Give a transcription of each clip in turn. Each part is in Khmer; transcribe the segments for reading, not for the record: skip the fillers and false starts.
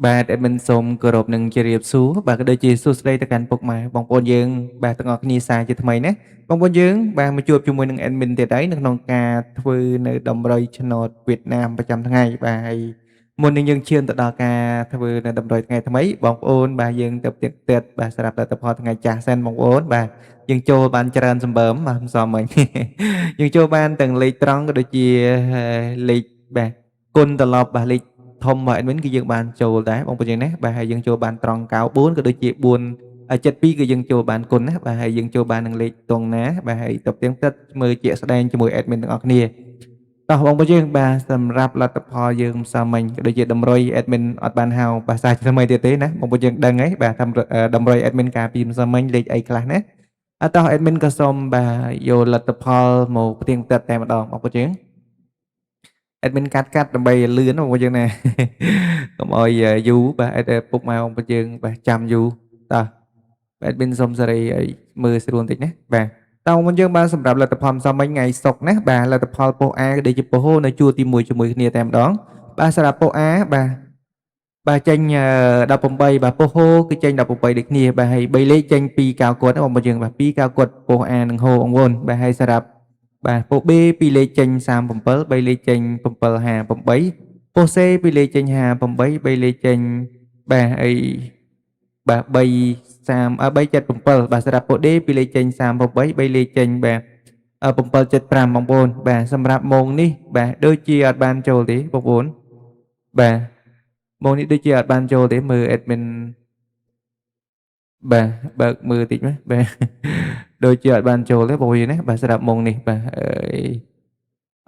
បាទ admin សូមគោរពនឹងជម្រាបសួរបាទក៏ដូចជាសួស្តីទៅកាន់ពុកម៉ែបងប្អូនយើងបាទទាំងអស់គ្នាសាជាថ្មីណាបងប្អូនយើងបាទមកជួបជាមួយនឹង admin ទៀតហើយនៅក្នុងការធ្វើនៅតម្រុយឆ្នោតវៀតណាមប្រចាំថ្ងៃបាទហើយមុននឹងយើងឈានទៅដល់ការធ្វើនៅតម្រុយថ្ងៃថ្មីបងប្អូនបាទយើងទៅទៀតបាទសម្រាប់លទ្ធផលថ្ងៃចាស់សិនបងប្អូនបាទយើងចូលបានច្រើនសម្បើមបាទមិនសមមិញ យើងចូលបានទាំងលេខត្រង់ក៏ដូចជាលេខបាទគុណត្រឡប់បាទលេខធំរបស់ admin គឺយើងបានចូលដែរបងប្អូនយើងណាបាទហើយយើងចូលបានត្រង់94ក៏ដូចជា4 72គឺយើងចូលបានគុណណាបាទហើយយើងចូលបាននឹងលេខតងណាបាទហើយទៅទៀងទឹកមើលជាក់ស្ដែងជាមួយ admin ទាំងអស់គ្នាតោះបងប្អូនយើងបាទសម្រាប់លទ្ធផលយើងម្សិលមិញក៏ដូចជាតម្រុយ admin អត់បានហៅភាសាថ្មីទៀតទេណាបងប្អូនយើងដឹងហើយបាទថាតម្រុយ admin កាលពីម្សិលមិញលេខអីខ្លះណាតោះ admin ក៏សូមបាទយកលទ្ធផលមកផ្ទៀងផ្ទាត់តែម្ដងបងប្អូនយើង admin កាត់ដើម្បីលឿនបងប្អូនយើងណា កុំឲ្យយូរបាទអត់ពុកម៉ែបងប្អូនយើងបាទចាំយូរតោះ admin សុំសេរីឲ្យមើលស្រួលបន្តិចណាបាទតើបងប្អូនយើងបានសម្រាប់លទ្ធផលផ្សំមិញថ្ងៃសុក្រណាបាទលទ្ធផលប៉ុស A ក៏ដូចជាប៉ុសហូនៅជួរទី1ជាមួយគ្នាតែម្ដងបាទសម្រាប់ប៉ុស A បាទចេញ18បាទប៉ុសហូគឺចេញ18ដូចគ្នាបាទហើយ3លេខចេញ2កៅគាត់បងប្អូនយើងបាទ2កៅគាត់ប៉ុស A និងហូបងប្អូនបាទហើយសម្រាប់បាទប៉ុស B 2លេខចេញ37 3លេខចេញ758ប៉ុស C 2លេខចេញ58 3លេខចេញបាទអីបាទ377បាទសម្រាប់ប៉ុស D 2លេខចេញ38 3លេខចេញបាទ775បងប្អូនបាទសម្រាប់ម៉ោងនេះបាទដូចជាអត់បានចូលទេបងប្អូនបាទម៉ោងនេះដូចជាអត់បានចូលទេមើល admin បាទបើកមើលតិចមើលបាទដូចជាអត់បានចូលទេបងប្អូនណាបាទសម្រាប់ម៉ោងនេះបាទ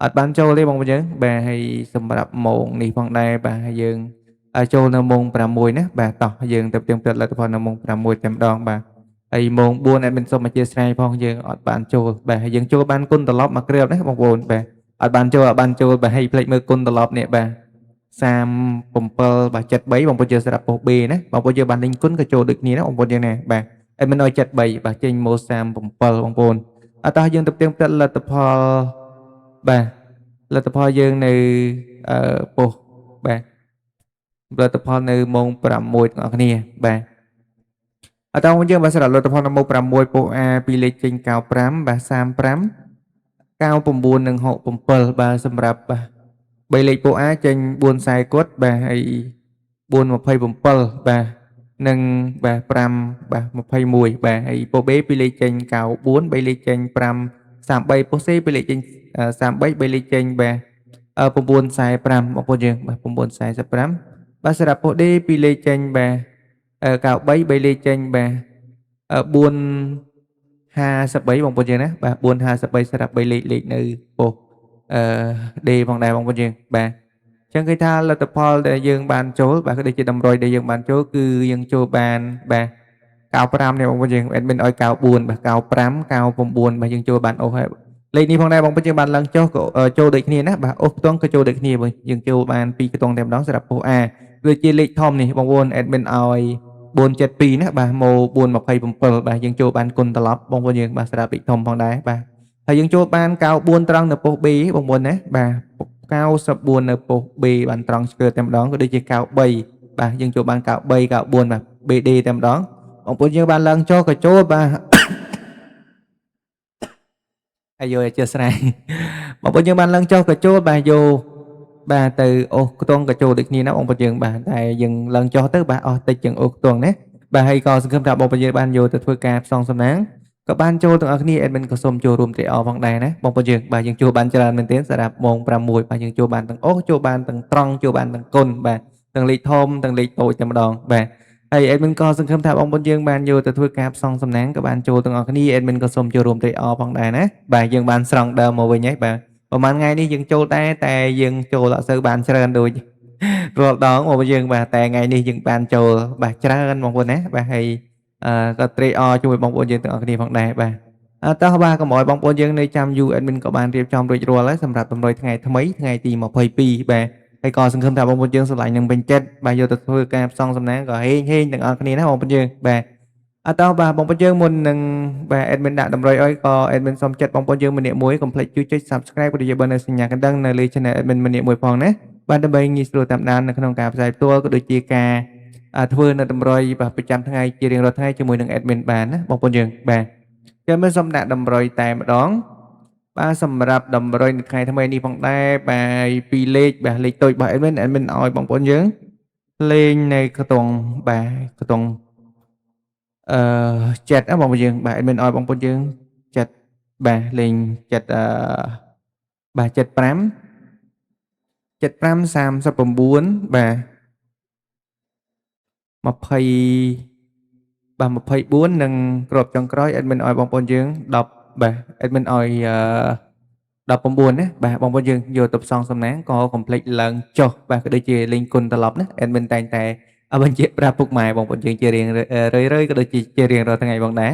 អត់បានចូលទេបងប្អូនយើងបាទហើយសម្រាប់ម៉ោងនេះផងដែរបាទហើយយើងចូលនៅម៉ោង6ណាបាទតោះយើងទៅផ្ទៀងផ្ទាត់លទ្ធផលនៅម៉ោង6តែម្ដងបាទហើយម៉ោង4 admin សូមអធិស្ឋានផងយើងអត់បានចូលបាទហើយយើងចូលបានគុណត្រឡប់មកគ្រាបណាបងប្អូនបាទអត់បានចូលបាទហើយផ្លេចមើលគុណត្រឡប់នេះបាទ37បាទ73បងប្អូនយើងសម្រាប់ប៉ុស B ណាបងប្អូនយើងបានលេងគុណក៏ចូលដូចគ្នាណាបងប្អូនយើងណាបាទហើយមិនឲ្យ73បាទចេញមក37បងប្អូនអត់តោះយើងទៅផ្ទៀងផ្ទាត់លទ្ធផលបាទលទ្ធផលយើងនៅប៉ុសបាទលទ្ធផលនៅម៉ោង6ទាំងអស់គ្នាបាទអត់តោះយើងបាទសម្រាប់លទ្ធផលនៅម៉ោង6ប៉ុស A ពីលេខចេញ95បាទ35 99និង67បាទសម្រាប់បាទ3លេខពោះ A ចេញ440គាត់បាទហើយ427បាទនិងបាទ5បាទ21បាទហើយពោះ B 2លេខចេញ94 3លេខចេញ5 33ពោះ C 2លេខចេញ33 3លេខចេញបាទ945បងប្អូនយើងបាទ945បាទសម្រាប់ពោះ D 2លេខចេញបាទ93 3លេខចេញបាទ453បងប្អូនយើងណាបាទ453សម្រាប់3លេខនៅពោះD ផងដែរបងប្អូនយើងបាទអញ្ចឹងគេថាលទ្ធផលដែលយើងបានចូលបាទក៏ដូចជាតម្រុយដែលយើងបានចូលគឺយើងចូលបានបាទ95នេះបងប្អូនយើង admin ឲ្យ94បាទ95 99បាទយើងចូលបានអូសហើយលេខនេះផងដែរបងប្អូនយើងបានឡើងចុះក៏ចូលដូចគ្នាណាបាទអូសខ្ទង់ក៏ចូលដូចគ្នាយើងចូលបាន2ខ្ទង់តែម្ដងសម្រាប់ពោះ A ដូចជាលេខធំនេះបងប្អូន admin ឲ្យ472ណាបាទម៉ូ427បាទយើងចូលបានគុណត្រឡប់បងប្អូនយើងបាទសម្រាប់លេខធំផងដែរបាទហើយយើងចូលបាន94ត្រង់នៅប៉ុស B បងប្អូនណាបាទ94នៅប៉ុស B បានត្រង់ឆ្កឺតែម្ដងក៏ដូចជា93បាទយើងចូលបាន93 94បាទ BD តែម្ដងបងប្អូនយើងបានឡើងចុះក៏ចូលបាទអាយអធិស្ឋានបងប្អូនយើងបានឡើងចុះក៏ចូលបាទយកបាទទៅអូសខ្ទង់ក៏ចូលដូចគ្នាណាបងប្អូនយើងបាទតែយើងឡើងចុះទៅបាទអស់តិចជាងអូសខ្ទង់ណាបាទហើយក៏សង្ឃឹមថាបងប្អូនយើងបានយកទៅធ្វើការផ្សងសំណាងក៏បានចូលទាំងអស់គ្នា admin ក៏សូមចូលរួមត្រេកអរផងដែរណាបងប្អូនយើងបាទយើងចូលបានច្រើនមែនទែនសម្រាប់ម៉ោង6បាទយើងចូលបានទាំងអូសចូលបានទាំងត្រង់ចូលបានទាំងគុណបាទទាំងលេខធំទាំងលេខតូចតែម្ដងបាទហើយ admin ក៏សង្ឃឹមថាបងប្អូនយើងបានយកទៅធ្វើការផ្សងសំណាងក៏បានចូលទាំងអស់គ្នា admin ក៏សូមចូលរួមត្រេកអរផងដែរណាបាទយើងបានស្រង់ដើមមកវិញហើយបាទប្រហែលថ្ងៃនេះយើងចូលដែរតែយើងចូលអត់សូវបានច្រើនដូចរាល់ដងបងប្អូនយើងបាទតែថ្ងៃនេះយើងបានចូលបាទច្រើនបងប្អូនណាបាទហើយក៏ត្រេកអរជាមួយបងប្អូនយើងទាំងអស់គ្នាផងដែរបាទតោះបាទកុំឲ្យបងប្អូនយើងនៅចាំយូរ admin ក៏បានរៀបចំរួចរាល់ហើយសម្រាប់តម្រុយថ្ងៃថ្មីថ្ងៃទី22បាទហើយក៏សង្ឃឹមថាបងប្អូនយើងស្រឡាញ់នឹងពេញចិត្តបាទយកទៅធ្វើការផ្សងសំណាងក៏ហេងទាំងអស់គ្នាណាបងប្អូនយើងបាទតោះបាទបងប្អូនយើងមុននឹងបាទ admin ដាក់តម្រុយអុយក៏ admin សូមចិត្តបងប្អូនយើងម្នាក់មួយកុំភ្លេចជួយចុច subscribe ក៏ដូចជាបើនៅសញ្ញាកណ្ដឹងនៅលើ channel admin ម្នាក់មួយផងណា បានដើម្បីងាយស្រួលតាមដាននៅក្នុងការផ្សាយផ្ទាល់ក៏ដូចជាការធ្វើនៅតម្រុយបាទប្រចាំថ្ងៃជារៀងរាល់ថ្ងៃជាមួយនឹង admin បានណាបងប្អូនយើងបាទចាំមើលសូមដាក់តម្រុយតែម្ដងបាទសម្រាប់តម្រុយនៅថ្ងៃថ្មីនេះផងដែរបាទពីលេខបាទលេខតូចរបស់ admin ឲ្យបងប្អូនយើងលេងនៅខ្ទង់បាទខ្ទង់អឺចិត្តណាបងប្អូនយើងបាទ admin ឲ្យបងប្អូនយើងចិត្តបាទលេងចិត្តបាទ75 39បាទ20បាទ24និងគ្រាប់ចុងក្រោយ admin ឲ្យបងប្អូនយើង10បាទ admin ឲ្យ19ណាបាទបងប្អូនយើងយកទៅផ្សងសំណាងក៏កុំភ្លេចឡើងចុះបាទក៏ដូចជាលេងគុណត្រឡប់ណា admin តែងតែបញ្ជាក់ប្រាប់ពុកម៉ែបងប្អូនយើងជារៀងរឿយៗក៏ដូចជារៀងរាល់ថ្ងៃផងដែរ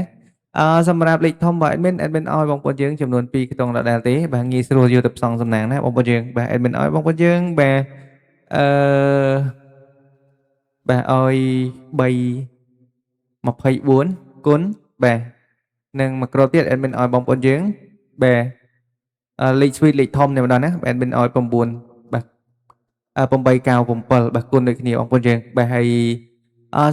សម្រាប់លេខធំរបស់ admin ឲ្យបងប្អូនយើងចំនួន2ខ្ទង់ដដែលទេបាទងាយស្រួលយកទៅផ្សងសំណាងណាបងប្អូនយើងបាទ admin ឲ្យបងប្អូនយើងបាទអឺបាទឲ្យ3 24គុណបាទនិងមួយគ្រាប់ទៀត admin ឲ្យបងប្អូនយើងបាទលេខស្វីតលេខធំតែម្ដងណា admin ឲ្យ9បាទ897បាទគុណដូចគ្នាបងប្អូនយើងបាទហើយ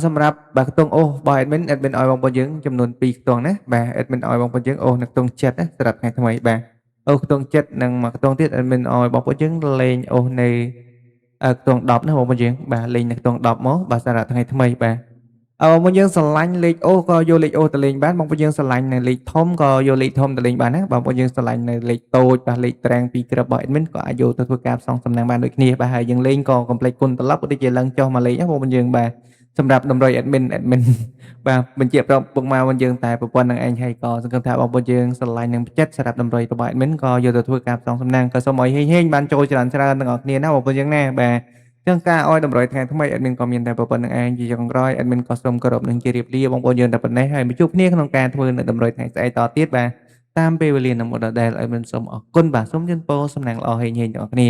សម្រាប់បាទខ្ទង់អូសរបស់ admin ឲ្យបងប្អូនយើងចំនួន2ខ្ទង់ណាបាទ admin ឲ្យបងប្អូនយើងអូសនៅខ្ទង់ចិត្តណាសម្រាប់ថ្ងៃថ្មីបាទអូសខ្ទង់ចិត្តនិងមួយខ្ទង់ទៀត admin ឲ្យបងប្អូនយើងលេងអូសនៅខ្ទង់10ណាបងប្អូនយើងបាទលេងនៅខ្ទង់10មកបាទសម្រាប់ថ្ងៃថ្មីបាទបងប្អូនយើងស្រឡាញ់លេខអូសក៏យកលេខអូសទៅលេងបានបងប្អូនយើងស្រឡាញ់នៅលេខធំក៏យកលេខធំទៅលេងបានណាបងប្អូនយើងស្រឡាញ់នៅលេខតូចបាទលេខត្រាំងពីក្រឹបរបស់ admin ក៏អាចយកទៅធ្វើការផ្សងសំណាងបានដូចគ្នាបាទហើយយើងលេងក៏កុំភ្លេចគុណត្រឡប់ក៏ដូចជាឡើងចុះមកលេងណាបងប្អូនយើងបាទសម្រាប់តម្រុយ admin បាទបញ្ជាក់ប្រាប់ពុកម៉ែបងប្អូនយើងតែប្រព័ន្ធនឹងឯងហើយក៏សង្ឃឹមថាបងប្អូនយើងស្រឡាញ់និងចិត្តសម្រាប់តម្រុយរបស់ admin ក៏យកទៅធ្វើការផ្សងសំណាងក៏សូមឲ្យហេងបានចូលច្រើនទាំងអស់គ្នាណាបងប្អូនយើងណាបាទចឹងការឲ្យតម្រុយថ្ងៃថ្មី admin ក៏មានតែប្រព័ន្ធនឹងឯងជាចុងក្រោយ admin ក៏សូមគោរពនឹងជម្រាបលាបងប្អូនយើងតែប៉ុណ្ណេះហើយមកជួបគ្នាក្នុងការធ្វើនៅតម្រុយថ្ងៃស្អែកតទៀតបាទតាមពេលវេលានឹងមុនដដែល admin សូមអរគុណបាទសូមជូនពរសំណាងល្អហេងទាំងអស់គ្នា